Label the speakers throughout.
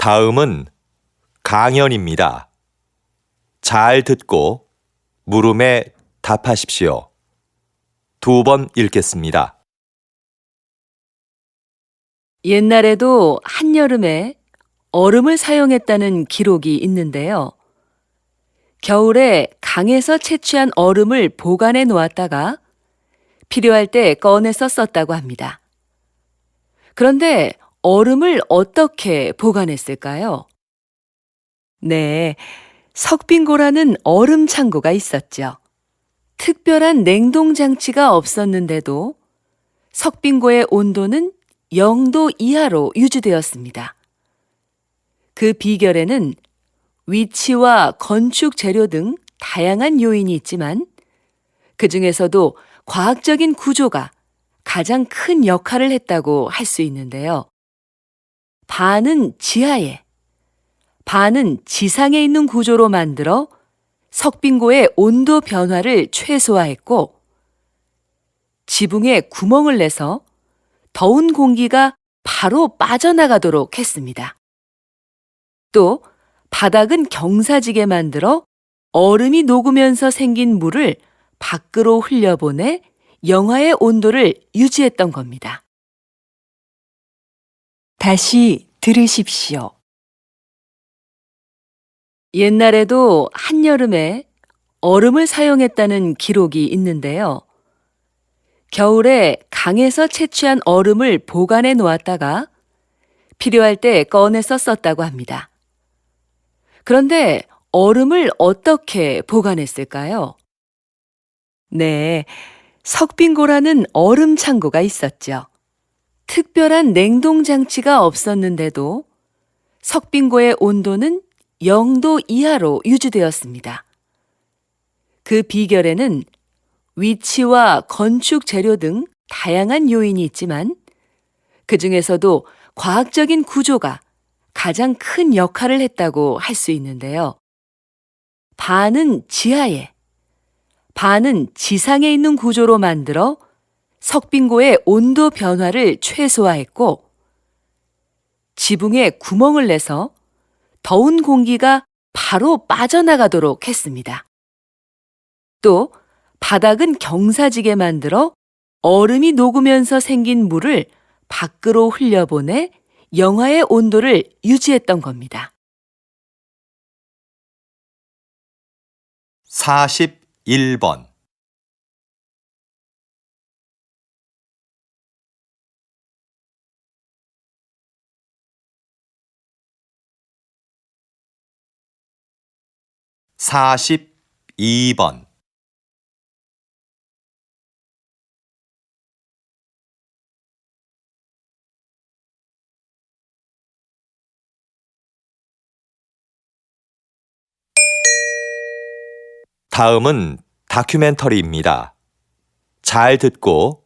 Speaker 1: 다음은 강연입니다. 잘 듣고 물음에 답하십시오. 2번 읽겠습니다.
Speaker 2: 옛날에도 한여름에 얼음을 사용했다는 기록이 있는데요. 겨울에 강에서 채취한 얼음을 보관해 놓았다가 필요할 때 꺼내서 썼다고 합니다. 그런데 얼음을 어떻게 보관했을까요? 네, 석빙고라는 얼음 창고가 있었죠. 특별한 냉동 장치가 없었는데도 석빙고의 온도는 0도 이하로 유지되었습니다. 그 비결에는 위치와 건축 재료 등 다양한 요인이 있지만 그 중에서도 과학적인 구조가 가장 큰 역할을 했다고 할 수 있는데요. 반은 지하에, 반은 지상에 있는 구조로 만들어 석빙고의 온도 변화를 최소화했고 지붕에 구멍을 내서 더운 공기가 바로 빠져나가도록 했습니다. 또 바닥은 경사지게 만들어 얼음이 녹으면서 생긴 물을 밖으로 흘려보내 영하의 온도를 유지했던 겁니다. 다시 들으십시오. 옛날에도 한여름에 얼음을 사용했다는 기록이 있는데요. 겨울에 강에서 채취한 얼음을 보관해 놓았다가 필요할 때 꺼내서 썼다고 합니다. 그런데 얼음을 어떻게 보관했을까요? 네, 석빙고라는 얼음 창고가 있었죠. 특별한 냉동 장치가 없었는데도 석빙고의 온도는 0도 이하로 유지되었습니다. 그 비결에는 위치와 건축 재료 등 다양한 요인이 있지만 그 중에서도 과학적인 구조가 가장 큰 역할을 했다고 할 수 있는데요. 반은 지하에, 반은 지상에 있는 구조로 만들어 석빙고의 온도 변화를 최소화했고 지붕에 구멍을 내서 더운 공기가 바로 빠져나가도록 했습니다. 또 바닥은 경사지게 만들어 얼음이 녹으면서 생긴 물을 밖으로 흘려보내 영하의 온도를 유지했던 겁니다.
Speaker 1: 41번 42번 다음은 다큐멘터리입니다. 잘 듣고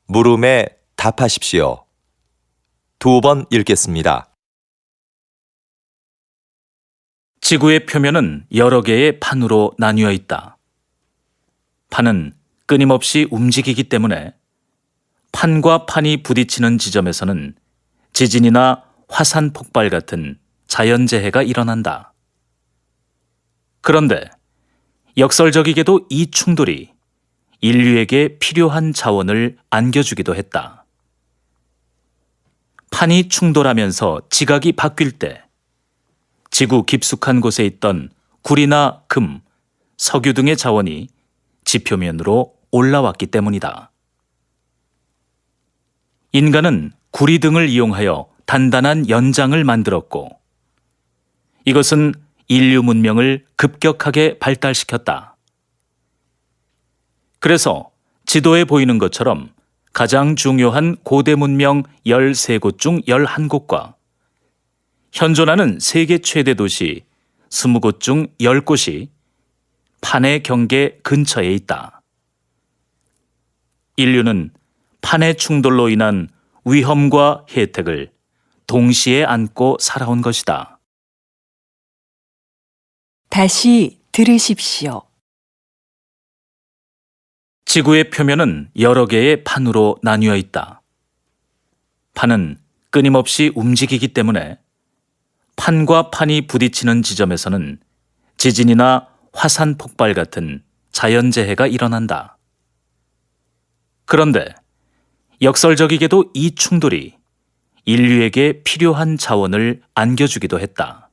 Speaker 1: 물음에 답하십시오. 2번 읽겠습니다.
Speaker 3: 지구의 표면은 여러 개의 판으로 나뉘어 있다. 판은 끊임없이 움직이기 때문에 판과 판이 부딪히는 지점에서는 지진이나 화산 폭발 같은 자연재해가 일어난다. 그런데 역설적이게도 이 충돌이 인류에게 필요한 자원을 안겨주기도 했다. 판이 충돌하면서 지각이 바뀔 때 지구 깊숙한 곳에 있던 구리나 금, 석유 등의 자원이 지표면으로 올라왔기 때문이다. 인간은 구리 등을 이용하여 단단한 연장을 만들었고 이것은 인류 문명을 급격하게 발달시켰다. 그래서 지도에 보이는 것처럼 가장 중요한 고대 문명 13곳 중 11곳과 현존하는 세계 최대 도시 20곳 중 10곳이 판의 경계 근처에 있다. 인류는 판의 충돌로 인한 위험과 혜택을 동시에 안고 살아온 것이다.
Speaker 2: 다시 들으십시오.
Speaker 3: 지구의 표면은 여러 개의 판으로 나뉘어 있다. 판은 끊임없이 움직이기 때문에 판과 판이 부딪히는 지점에서는 지진이나 화산 폭발 같은 자연재해가 일어난다. 그런데 역설적이게도 이 충돌이 인류에게 필요한 자원을 안겨주기도 했다.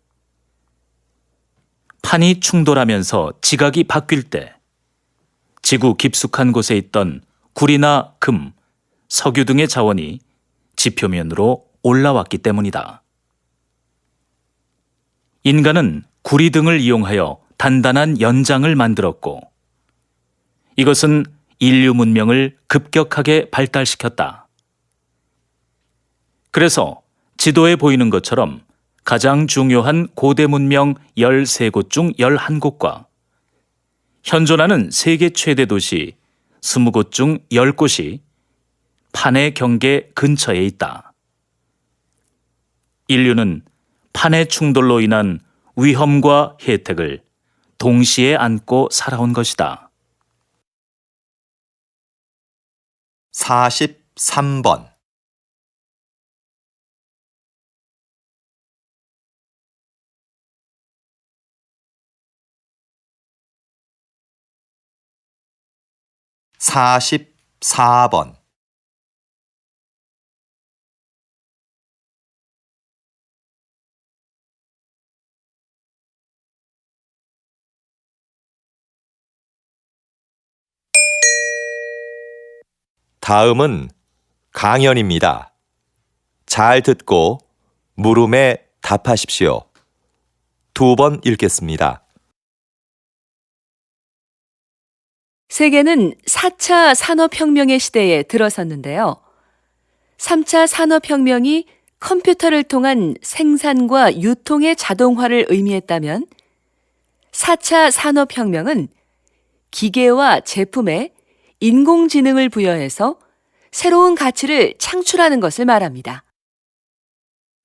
Speaker 3: 판이 충돌하면서 지각이 바뀔 때 지구 깊숙한 곳에 있던 구리나 금, 석유 등의 자원이 지표면으로 올라왔기 때문이다. 인간은 구리 등을 이용하여 단단한 연장을 만들었고, 이것은 인류 문명을 급격하게 발달시켰다. 그래서 지도에 보이는 것처럼 가장 중요한 고대 문명 13곳 중 11곳과 현존하는 세계 최대 도시 20곳 중 10곳이 판의 경계 근처에 있다. 인류는 판의 충돌로 인한 위험과 혜택을 동시에 안고 살아온 것이다.
Speaker 1: 43번. 44번. '다음은 강연입니다. 잘 듣고 물음에 답하십시오. 2번 읽겠습니다.
Speaker 2: 세계는 4차 산업혁명의 시대에 들어섰는데요. 3차 산업혁명이 컴퓨터를 통한 생산과 유통의 자동화를 의미했다면 4차 산업혁명은 기계와 제품에 인공지능을 부여해서 새로운 가치를 창출하는 것을 말합니다.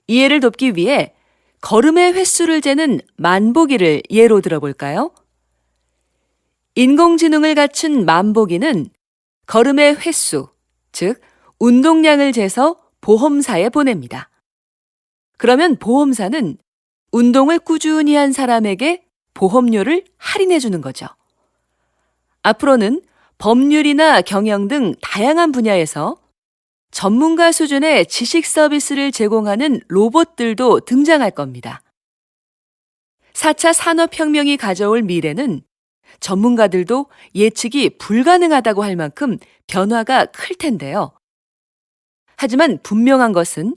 Speaker 2: 이해를 돕기 위해 걸음의 횟수를 재는 만보기를 예로 들어볼까요? 인공지능을 갖춘 만보기는 걸음의 횟수, 즉 운동량을 재서 보험사에 보냅니다. 그러면 보험사는 운동을 꾸준히 한 사람에게 보험료를 할인해 주는 거죠. 앞으로는 법률이나 경영 등 다양한 분야에서 전문가 수준의 지식 서비스를 제공하는 로봇들도 등장할 겁니다. 4차 산업혁명이 가져올 미래는 전문가들도 예측이 불가능하다고 할 만큼 변화가 클 텐데요. 하지만 분명한 것은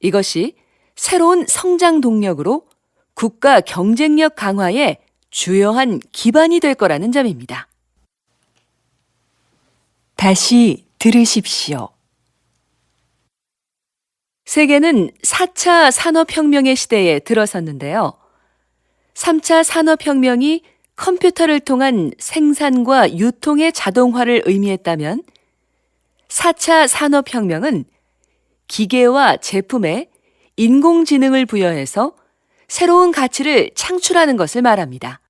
Speaker 2: 이것이 새로운 성장 동력으로 국가 경쟁력 강화에 주요한 기반이 될 거라는 점입니다. 다시 들으십시오. 세계는 4차 산업혁명의 시대에 들어섰는데요. 3차 산업혁명이 컴퓨터를 통한 생산과 유통의 자동화를 의미했다면 4차 산업혁명은 기계와 제품에 인공지능을 부여해서 새로운 가치를 창출하는 것을 말합니다.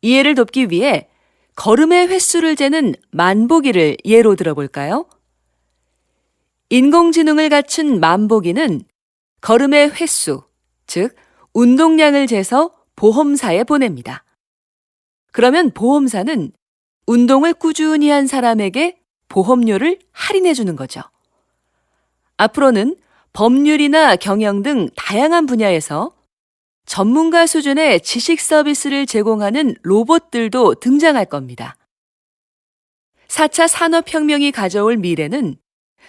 Speaker 2: 이해를 돕기 위해 걸음의 횟수를 재는 만보기를 예로 들어볼까요? 인공지능을 갖춘 만보기는 걸음의 횟수, 즉 운동량을 재서 보험사에 보냅니다. 그러면 보험사는 운동을 꾸준히 한 사람에게 보험료를 할인해 주는 거죠. 앞으로는 법률이나 경영 등 다양한 분야에서 전문가 수준의 지식 서비스를 제공하는 로봇들도 등장할 겁니다. 4차 산업혁명이 가져올 미래는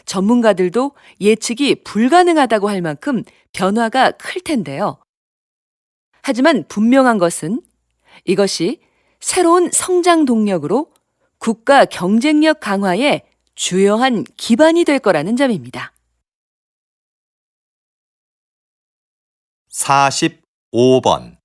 Speaker 2: 전문가들도 예측이 불가능하다고 할 만큼 변화가 클 텐데요. 하지만 분명한 것은 이것이 새로운 성장 동력으로 국가 경쟁력 강화에 주요한 기반이 될 거라는 점입니다.
Speaker 1: 45번.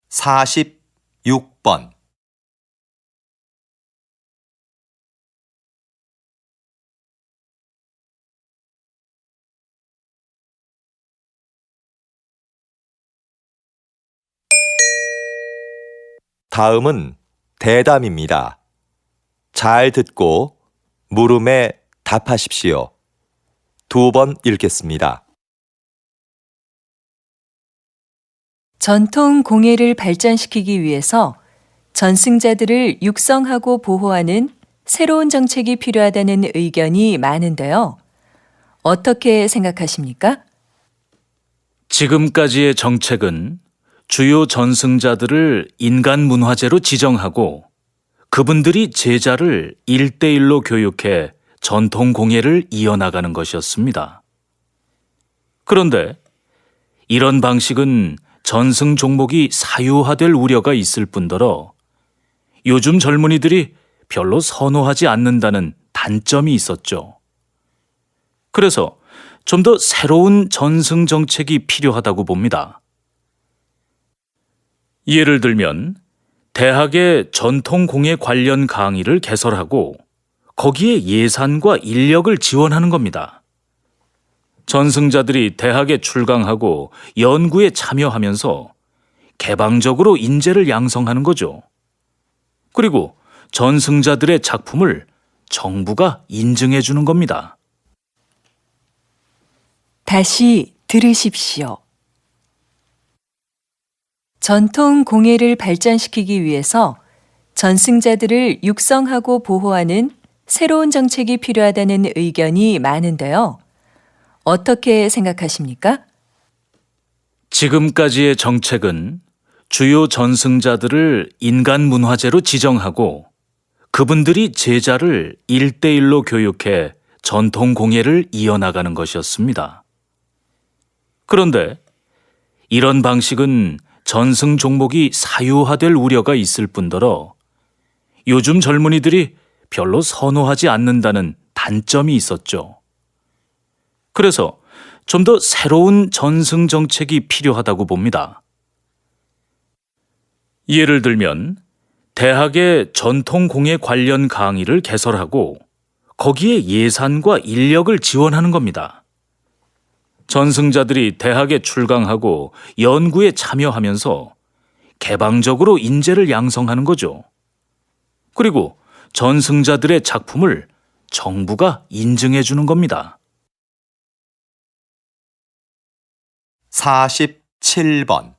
Speaker 1: 46번. 다음은 대담입니다. 잘 듣고 물음에 답하십시오. 2번 읽겠습니다.
Speaker 4: 전통 공예를 발전시키기 위해서 전승자들을 육성하고 보호하는 새로운 정책이 필요하다는 의견이 많은데요. 어떻게 생각하십니까?
Speaker 3: 지금까지의 정책은 주요 전승자들을 인간 문화재로 지정하고 그분들이 제자를 1대1로 교육해 전통 공예를 이어나가는 것이었습니다. 그런데 이런 방식은 전승 종목이 사유화될 우려가 있을 뿐더러 요즘 젊은이들이 별로 선호하지 않는다는 단점이 있었죠. 그래서 좀 더 새로운 전승 정책이 필요하다고 봅니다. 예를 들면 대학의 전통 공예 관련 강의를 개설하고 거기에 예산과 인력을 지원하는 겁니다. 전승자들이 대학에 출강하고 연구에 참여하면서 개방적으로 인재를 양성하는 거죠. 그리고 전승자들의 작품을 정부가 인증해 주는 겁니다.
Speaker 4: 다시 들으십시오. 전통 공예를 발전시키기 위해서 전승자들을 육성하고 보호하는 새로운 정책이 필요하다는 의견이 많은데요. 어떻게 생각하십니까?
Speaker 3: 지금까지의 정책은 주요 전승자들을 인간 문화재로 지정하고 그분들이 제자를 1대1로 교육해 전통 공예를 이어나가는 것이었습니다. 그런데 이런 방식은 전승 종목이 사유화될 우려가 있을 뿐더러 요즘 젊은이들이 별로 선호하지 않는다는 단점이 있었죠. 그래서 좀 더 새로운 전승 정책이 필요하다고 봅니다. 예를 들면 대학의 전통 공예 관련 강의를 개설하고 거기에 예산과 인력을 지원하는 겁니다. 전승자들이 대학에 출강하고 연구에 참여하면서 개방적으로 인재를 양성하는 거죠. 그리고 전승자들의 작품을 정부가 인증해 주는 겁니다.
Speaker 1: 47번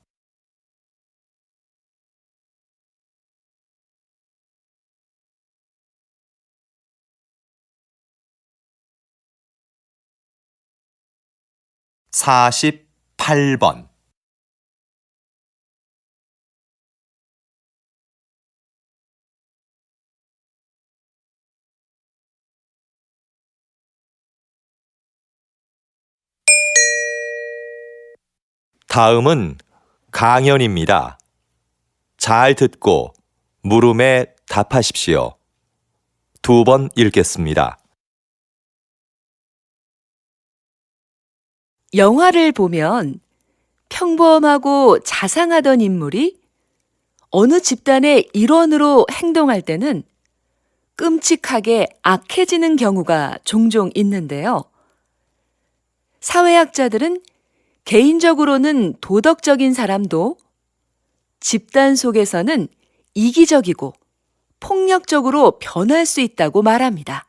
Speaker 1: 48번 다음은 강연입니다. 잘 듣고 물음에 답하십시오. 2번 읽겠습니다.
Speaker 2: 영화를 보면 평범하고 자상하던 인물이 어느 집단의 일원으로 행동할 때는 끔찍하게 악해지는 경우가 종종 있는데요. 사회학자들은 개인적으로는 도덕적인 사람도 집단 속에서는 이기적이고 폭력적으로 변할 수 있다고 말합니다.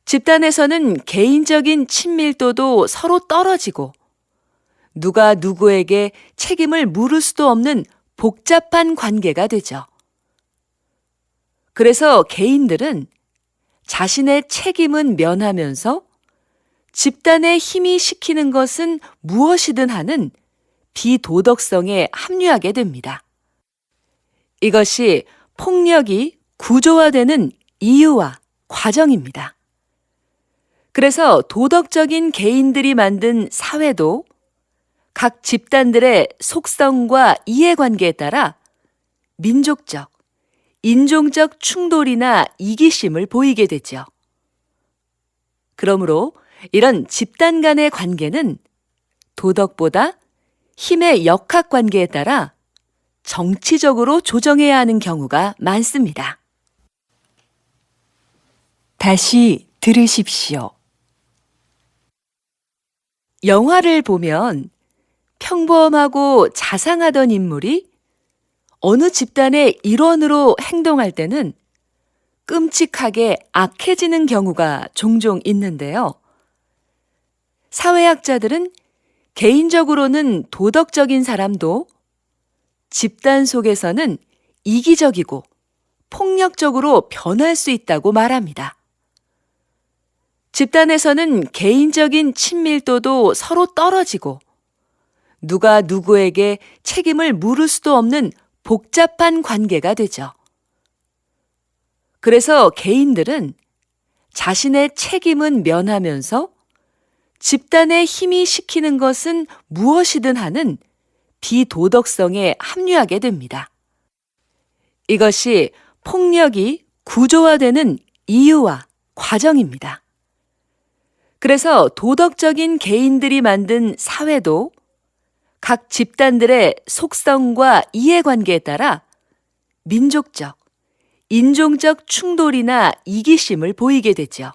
Speaker 2: 집단에서는 개인적인 친밀도도 서로 떨어지고 누가 누구에게 책임을 물을 수도 없는 복잡한 관계가 되죠. 그래서 개인들은 자신의 책임은 면하면서 집단의 힘이 시키는 것은 무엇이든 하는 비도덕성에 합류하게 됩니다. 이것이 폭력이 구조화되는 이유와 과정입니다. 그래서 도덕적인 개인들이 만든 사회도 각 집단들의 속성과 이해관계에 따라 민족적, 인종적 충돌이나 이기심을 보이게 되죠. 그러므로 이런 집단 간의 관계는 도덕보다 힘의 역학관계에 따라 정치적으로 조정해야 하는 경우가 많습니다.
Speaker 4: 다시 들으십시오.
Speaker 2: 영화를 보면 평범하고 자상하던 인물이 어느 집단의 일원으로 행동할 때는 끔찍하게 악해지는 경우가 종종 있는데요. 사회학자들은 개인적으로는 도덕적인 사람도 집단 속에서는 이기적이고 폭력적으로 변할 수 있다고 말합니다. 집단에서는 개인적인 친밀도도 서로 떨어지고 누가 누구에게 책임을 물을 수도 없는 복잡한 관계가 되죠. 그래서 개인들은 자신의 책임은 면하면서 집단의 힘이 시키는 것은 무엇이든 하는 비도덕성에 합류하게 됩니다. 이것이 폭력이 구조화되는 이유와 과정입니다. 그래서 도덕적인 개인들이 만든 사회도 각 집단들의 속성과 이해관계에 따라 민족적, 인종적 충돌이나 이기심을 보이게 되죠.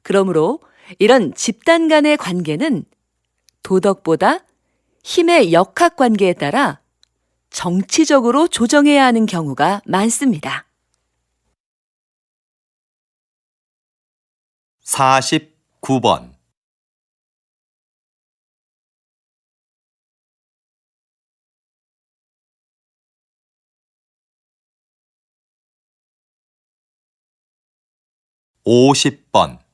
Speaker 2: 그러므로 이런 집단 간의 관계는 도덕보다 힘의 역학관계에 따라 정치적으로 조정해야 하는 경우가 많습니다.
Speaker 1: 49번. (50번)